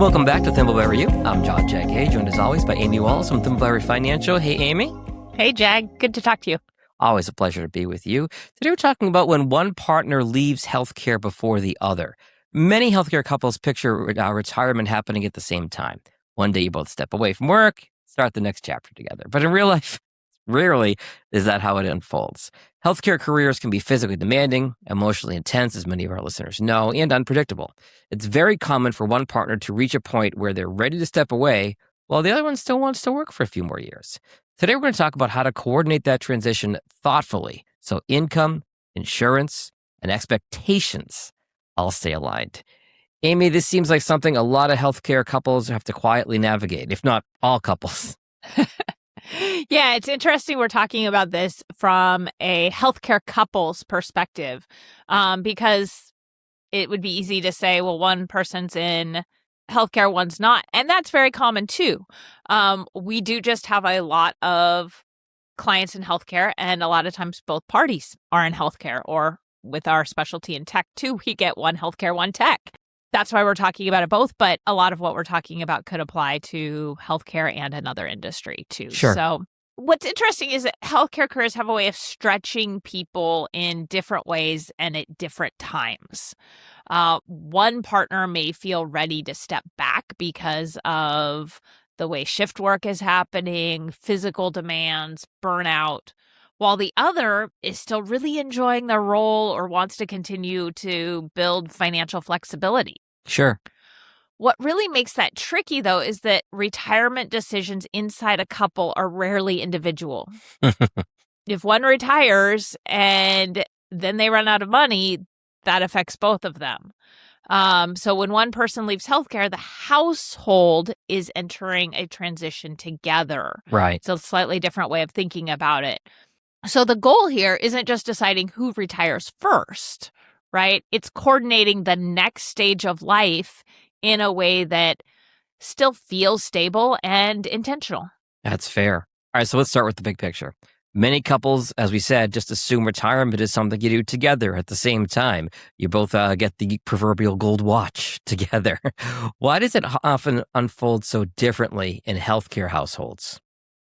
Welcome back to Thimbleberry U. I'm John Jack Hay, joined as always by Amy Wallace from Thimbleberry Financial. Hey, Amy. Hey, Jag. Good to talk to you. Always a pleasure to be with you. Today we're talking about when one partner leaves healthcare before the other. Many healthcare couples picture retirement happening at the same time. One day you both step away from work, start the next chapter together. But in real life, rarely is that how it unfolds. Healthcare careers can be physically demanding, emotionally intense, as many of our listeners know, and unpredictable. It's very common for one partner to reach a point where they're ready to step away while the other one still wants to work for a few more years. Today, we're going to talk about how to coordinate that transition thoughtfully so income, insurance, and expectations all stay aligned. Amy, this seems like something a lot of healthcare couples have to quietly navigate, if not all couples. Yeah, it's interesting we're talking about this from a healthcare couple's perspective, because it would be easy to say, well, one person's in healthcare, one's not. And that's very common too. We do just have a lot of clients in healthcare, and a lot of times both parties are in healthcare, or with our specialty in tech too, we get one healthcare, one tech. That's why we're talking about it both, but a lot of what we're talking about could apply to healthcare and another industry too. Sure. So what's interesting is that healthcare careers have a way of stretching people in different ways and at different times. One partner may feel ready to step back because of the way shift work is happening, physical demands, burnout, while the other is still really enjoying their role or wants to continue to build financial flexibility. Sure. What really makes that tricky, though, is that retirement decisions inside a couple are rarely individual. If one retires and then they run out of money, that affects both of them. So when one person leaves healthcare, the household is entering a transition together. Right. It's a slightly different way of thinking about it. So the goal here isn't just deciding who retires first, right? It's coordinating the next stage of life in a way that still feels stable and intentional. That's fair. All right, so let's start with the big picture. Many couples, as we said, just assume retirement is something you do together at the same time. You both get the proverbial gold watch together. Why does it often unfold so differently in healthcare households?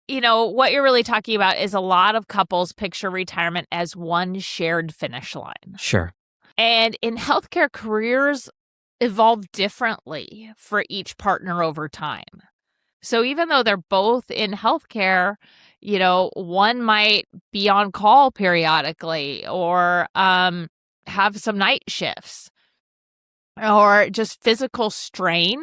You know, what you're really talking about is a lot of couples picture retirement as one shared finish line. Sure. And in healthcare, careers evolve differently for each partner over time. So even though they're both in healthcare, you know, one might be on call periodically or have some night shifts or just physical strain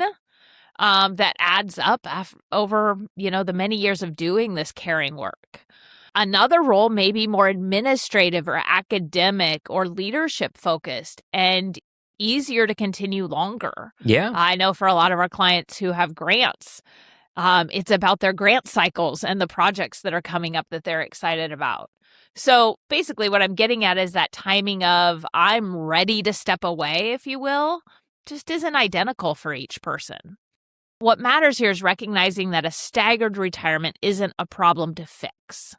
that adds up over, you know, the many years of doing this caring work. Another role may be more administrative or academic or leadership focused and easier to continue longer. Yeah. I know for a lot of our clients who have grants, it's about their grant cycles and the projects that are coming up that they're excited about. So basically what I'm getting at is that timing of I'm ready to step away, if you will, just isn't identical for each person. What matters here is recognizing that a staggered retirement isn't a problem to fix.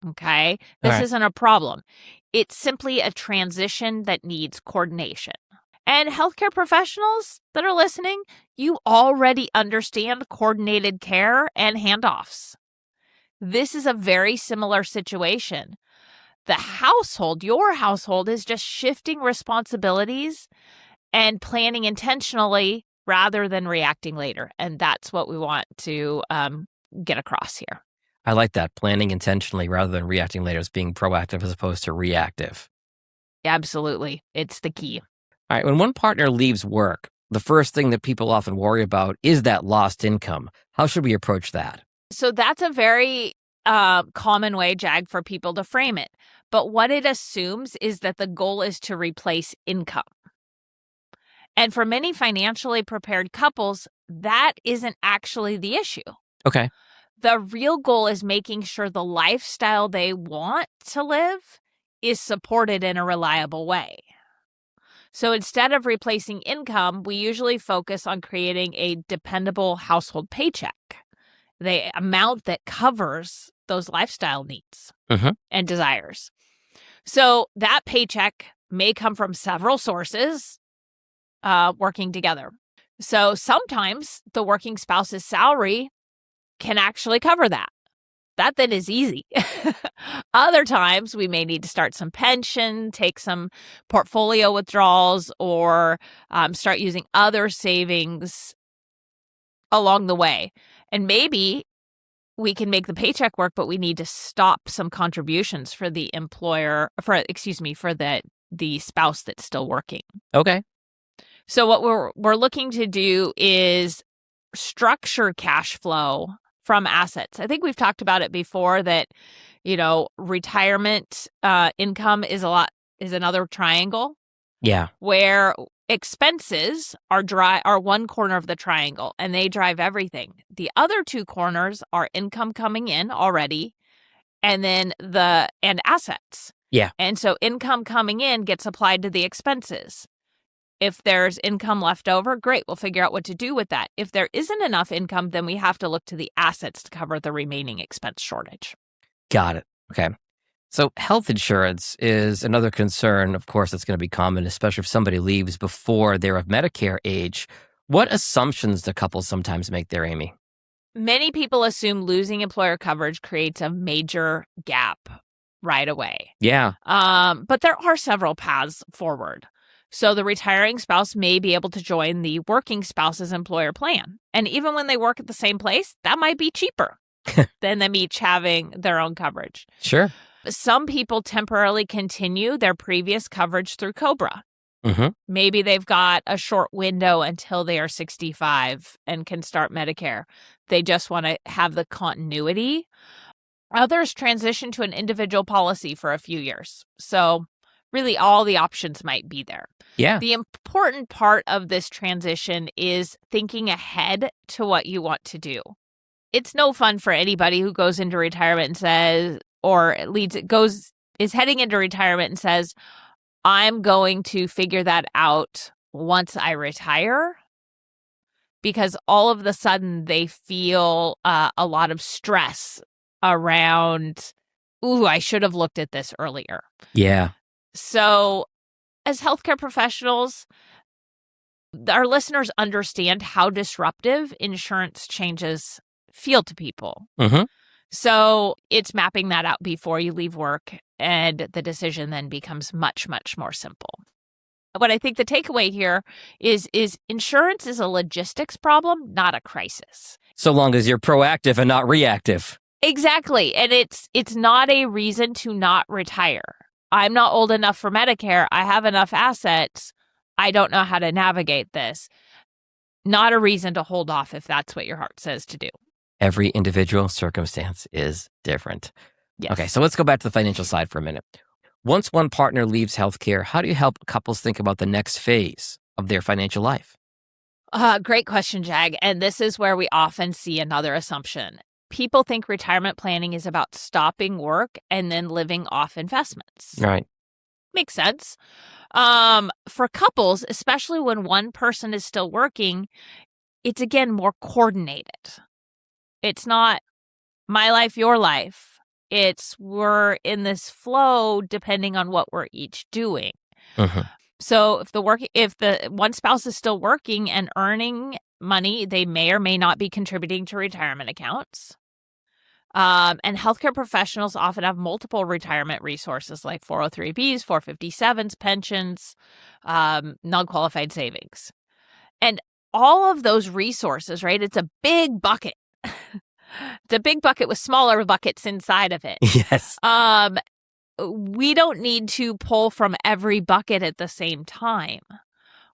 Okay? This isn't a problem. It's simply a transition that needs coordination. And healthcare professionals that are listening, you already understand coordinated care and handoffs. This is a very similar situation. The household, your household, is just shifting responsibilities and planning intentionally rather than reacting later. And that's what we want to get across here. I like that. Planning intentionally rather than reacting later, as being proactive as opposed to reactive. Absolutely. It's the key. All right. When one partner leaves work, the first thing that people often worry about is that lost income. How should we approach that? So that's a very common way, Jag, for people to frame it. But what it assumes is that the goal is to replace income. And for many financially prepared couples, that isn't actually the issue. Okay. The real goal is making sure the lifestyle they want to live is supported in a reliable way. So instead of replacing income, we usually focus on creating a dependable household paycheck, the amount that covers those lifestyle needs and desires. So that paycheck may come from several sources working together. So sometimes the working spouse's salary can actually cover that. That then is easy. Other times we may need to start some pension, take some portfolio withdrawals, or start using other savings along the way. And maybe we can make the paycheck work, but we need to stop some contributions for the the spouse that's still working. Okay. So what we're looking to do is structure cash flow from assets. I think we've talked about it before that, retirement income is another triangle. Yeah. Where expenses are one corner of the triangle and they drive everything. The other two corners are income coming in already and then and assets. Yeah. And so income coming in gets applied to the expenses. If there's income left over, great, we'll figure out what to do with that. If there isn't enough income, then we have to look to the assets to cover the remaining expense shortage. Got it. Okay. So health insurance is another concern, of course, that's going to be common, especially if somebody leaves before they're of Medicare age. What assumptions do couples sometimes make there, Amy? Many people assume losing employer coverage creates a major gap right away. Yeah. But there are several paths forward. So the retiring spouse may be able to join the working spouse's employer plan. And even when they work at the same place, that might be cheaper than them each having their own coverage. Sure. Some people temporarily continue their previous coverage through COBRA. Mm-hmm. Maybe they've got a short window until they are 65 and can start Medicare. They just want to have the continuity. Others transition to an individual policy for a few years. So really all the options might be there. Yeah. The important part of this transition is thinking ahead to what you want to do. It's no fun for anybody who goes into retirement and says, is heading into retirement and says, I'm going to figure that out once I retire, because all of the sudden they feel a lot of stress around, I should have looked at this earlier. Yeah. So as healthcare professionals, our listeners understand how disruptive insurance changes feel to people. Mm-hmm. So it's mapping that out before you leave work, and the decision then becomes much, much more simple. What I think the takeaway here is insurance is a logistics problem, not a crisis. So long as you're proactive and not reactive. Exactly. And it's not a reason to not retire. I'm not old enough for Medicare. I have enough assets. I don't know how to navigate this. Not a reason to hold off if that's what your heart says to do. Every individual circumstance is different. Yes. Okay, so let's go back to the financial side for a minute. Once one partner leaves healthcare, how do you help couples think about the next phase of their financial life? Great question, Jag. And this is where we often see another assumption. People think retirement planning is about stopping work and then living off investments. Right. Makes sense. For couples, especially when one person is still working, it's again more coordinated. It's not my life, your life. It's we're in this flow depending on what we're each doing. Mm-hmm. So if the one spouse is still working and earning money, they may or may not be contributing to retirement accounts. And healthcare professionals often have multiple retirement resources like 403Bs, 457s, pensions, non-qualified savings. And all of those resources, right? It's a big bucket. It's a big bucket with smaller buckets inside of it. Yes. We don't need to pull from every bucket at the same time.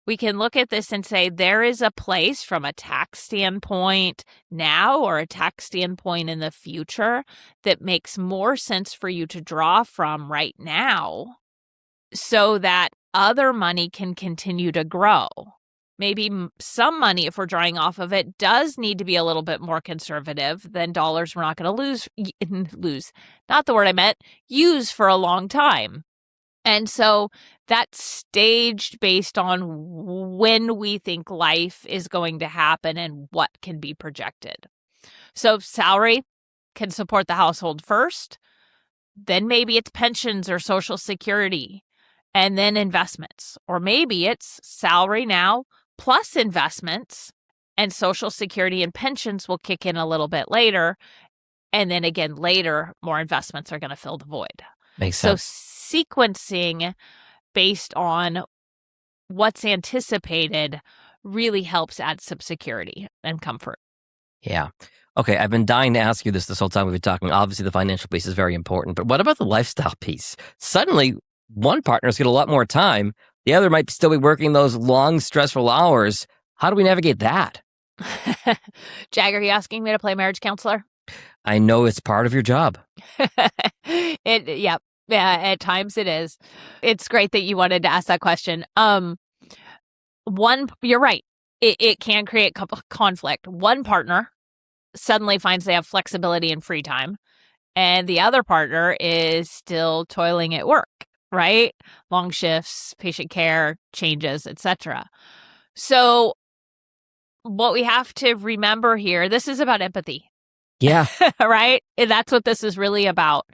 We can look at this and say there is a place from a tax standpoint now or a tax standpoint in the future that makes more sense for you to draw from right now so that other money can continue to grow. Maybe some money, if we're drawing off of it, does need to be a little bit more conservative than dollars we're not going to lose, not the word I meant, use for a long time. And so that's staged based on when we think life is going to happen and what can be projected. So salary can support the household first, then maybe it's pensions or Social Security, and then investments. Or maybe it's salary now plus investments, and Social Security and pensions will kick in a little bit later. And then again, later, more investments are going to fill the void. Makes sense. So sequencing based on what's anticipated really helps add some security and comfort. Yeah. Okay, I've been dying to ask you this whole time we've been talking. Obviously, the financial piece is very important, but what about the lifestyle piece? Suddenly, one partner's got a lot more time. The other might still be working those long, stressful hours. How do we navigate that? Jag, are you asking me to play marriage counselor? I know it's part of your job. Yeah, at times it is. It's great that you wanted to ask that question. You're right. It can create conflict. One partner suddenly finds they have flexibility and free time, and the other partner is still toiling at work, right? Long shifts, patient care, changes, etc. So what we have to remember here, this is about empathy. Yeah. Right? And that's what this is really about.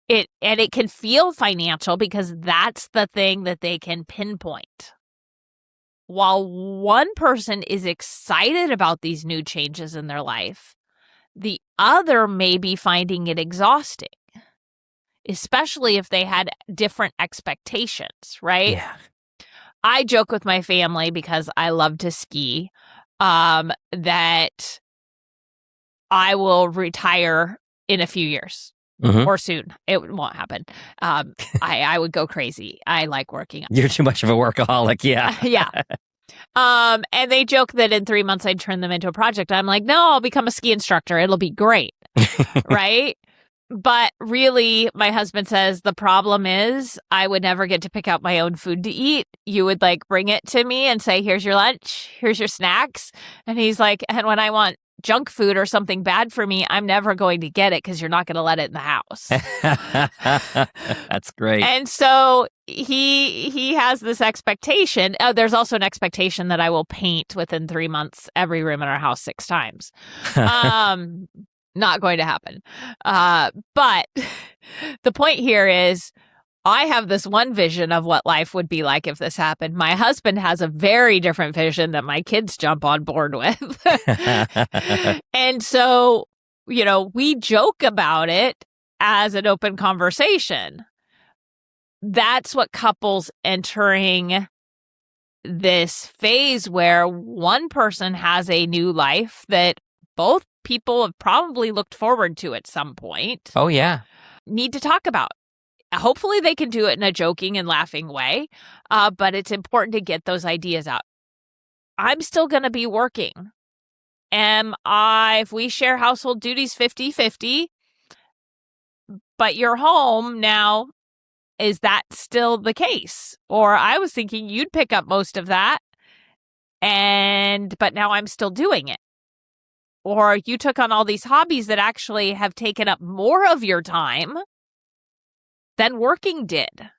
And it can feel financial because that's the thing that they can pinpoint. While one person is excited about these new changes in their life, the other may be finding it exhausting, especially if they had different expectations, right? Yeah. I joke with my family because I love to ski, that I will retire in a few years or soon. It won't happen. I would go crazy. I like working. You're too much of a workaholic. Yeah. Yeah. And they joke that in 3 months I'd turn them into a project. I'm like, no, I'll become a ski instructor. It'll be great. Right? But really, my husband says the problem is I would never get to pick out my own food to eat. You would like bring it to me and say, here's your lunch, here's your snacks. And he's like, and when I want junk food or something bad for me, I'm never going to get it because you're not going to let it in the house. That's great. And so he has this expectation. There's also an expectation that I will paint within 3 months every room in our house 6 times. Not going to happen. But the point here is I have this one vision of what life would be like if this happened. My husband has a very different vision that my kids jump on board with. And so, we joke about it as an open conversation. That's what couples entering this phase where one person has a new life that both people have probably looked forward to at some point. Oh, yeah. Need to talk about. Hopefully they can do it in a joking and laughing way, but it's important to get those ideas out. I'm still going to be working. If we share household duties 50-50, but you're home now, is that still the case? Or I was thinking you'd pick up most of that, but now I'm still doing it. Or you took on all these hobbies that actually have taken up more of your time than working did.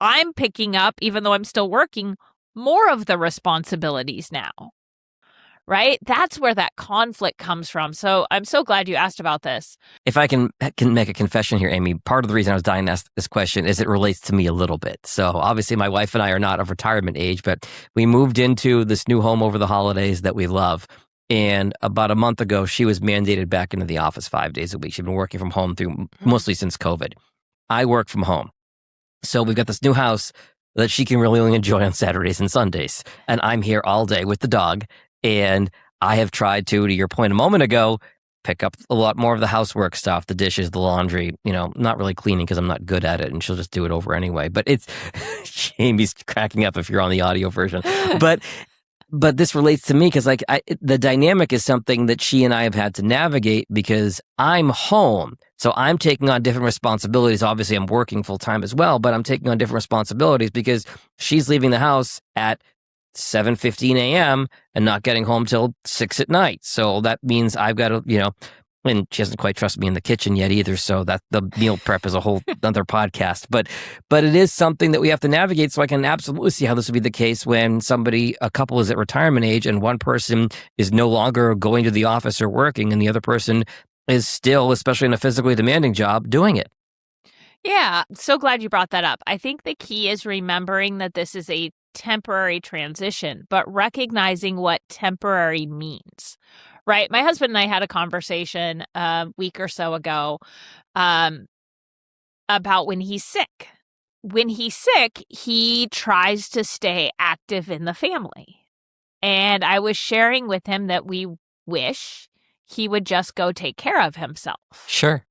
I'm picking up, even though I'm still working, more of the responsibilities now, right? That's where that conflict comes from. So I'm so glad you asked about this. If I can make a confession here, Amy, part of the reason I was dying to ask this question is it relates to me a little bit. So obviously my wife and I are not of retirement age, but we moved into this new home over the holidays that we love. And about a month ago, she was mandated back into the office 5 days a week. She'd been working from home through mostly since COVID. I work from home. So we've got this new house that she can really only enjoy on Saturdays and Sundays. And I'm here all day with the dog. And I have tried to your point a moment ago, pick up a lot more of the housework stuff, the dishes, the laundry, not really cleaning because I'm not good at it and she'll just do it over anyway. But it's, Amy's cracking up if you're on the audio version. But this relates to me because the dynamic is something that she and I have had to navigate because I'm home. So I'm taking on different responsibilities. Obviously, I'm working full time as well, but I'm taking on different responsibilities because she's leaving the house at 7:15 a.m. and not getting home till 6 at night. So that means I've got to, and she doesn't quite trust me in the kitchen yet either. So that the meal prep is a whole other podcast. But it is something that we have to navigate. So I can absolutely see how this would be the case when a couple is at retirement age and one person is no longer going to the office or working and the other person is still, especially in a physically demanding job, doing it. Yeah, so glad you brought that up. I think the key is remembering that this is a temporary transition, but recognizing what temporary means, right? My husband and I had a conversation a week or so ago about when he's sick. When he's sick, he tries to stay active in the family. And I was sharing with him that we wish he would just go take care of himself. Sure.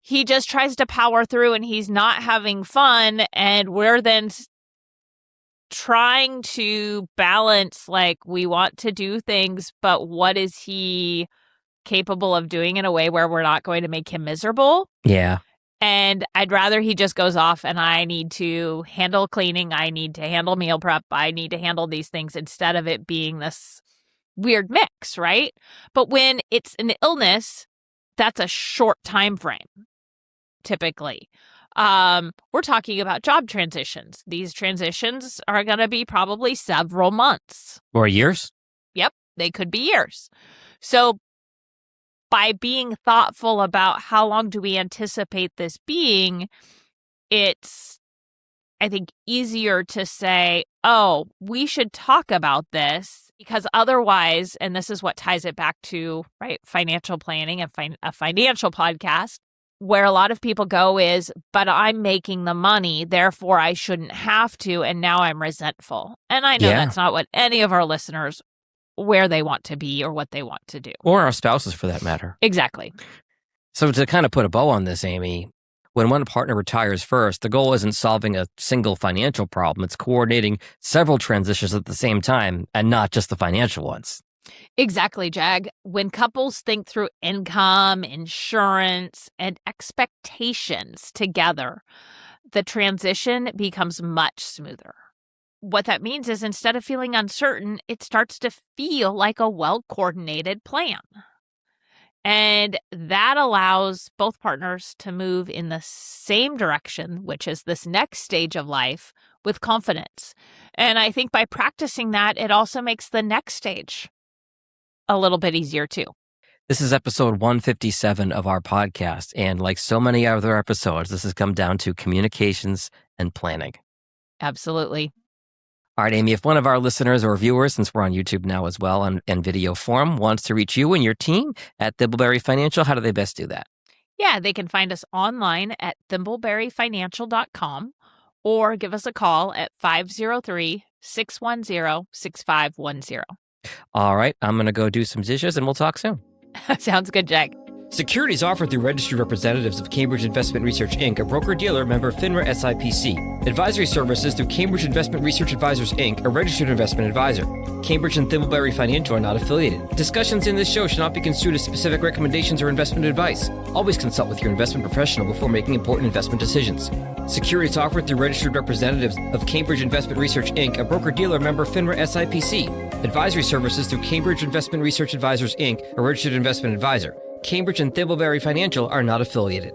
He just tries to power through and he's not having fun. And we're then trying to balance, like, we want to do things, but what is he capable of doing in a way where we're not going to make him miserable? Yeah. And I'd rather he just goes off and I need to handle cleaning. I need to handle meal prep. I need to handle these things instead of it being this weird mix, right? But when it's an illness, that's a short time frame, typically. We're talking about job transitions. These transitions are going to be probably several months. Or years? Yep, they could be years. So by being thoughtful about how long do we anticipate this being, it's, I think, easier to say, oh, we should talk about this, because otherwise, and this is what ties it back to, right, financial planning, a financial podcast, where a lot of people go is, but I'm making the money, therefore I shouldn't have to, and now I'm resentful. And I know that's not what any of our listeners, where they want to be or what they want to do. Or our spouses, for that matter. Exactly. So to kind of put a bow on this, Amy, when one partner retires first, the goal isn't solving a single financial problem. It's coordinating several transitions at the same time and not just the financial ones. Exactly, Jag. When couples think through income, insurance, and expectations together, the transition becomes much smoother. What that means is instead of feeling uncertain, it starts to feel like a well-coordinated plan. And that allows both partners to move in the same direction, which is this next stage of life, with confidence. And I think by practicing that, it also makes the next stage a little bit easier too. This is episode 157 of our podcast. And like so many other episodes, this has come down to communications and planning. Absolutely. All right, Amy, if one of our listeners or viewers, since we're on YouTube now as well and video form, wants to reach you and your team at Thimbleberry Financial, how do they best do that? Yeah, they can find us online at thimbleberryfinancial.com or give us a call at 503-610-6510. All right, I'm going to go do some dishes and we'll talk soon. Sounds good, Jack. Securities offered through registered representatives of Cambridge Investment Research, Inc., a broker-dealer member FINRA SIPC. Advisory services through Cambridge Investment Research Advisors, Inc., a registered investment advisor. Cambridge and Thimbleberry Financial are not affiliated. Discussions in this show should not be construed as specific recommendations or investment advice. Always consult with your investment professional before making important investment decisions. Securities offered through registered representatives of Cambridge Investment Research, Inc., a broker-dealer member FINRA SIPC. Advisory services through Cambridge Investment Research Advisors, Inc., a registered investment advisor. Cambridge and Thimbleberry Financial are not affiliated.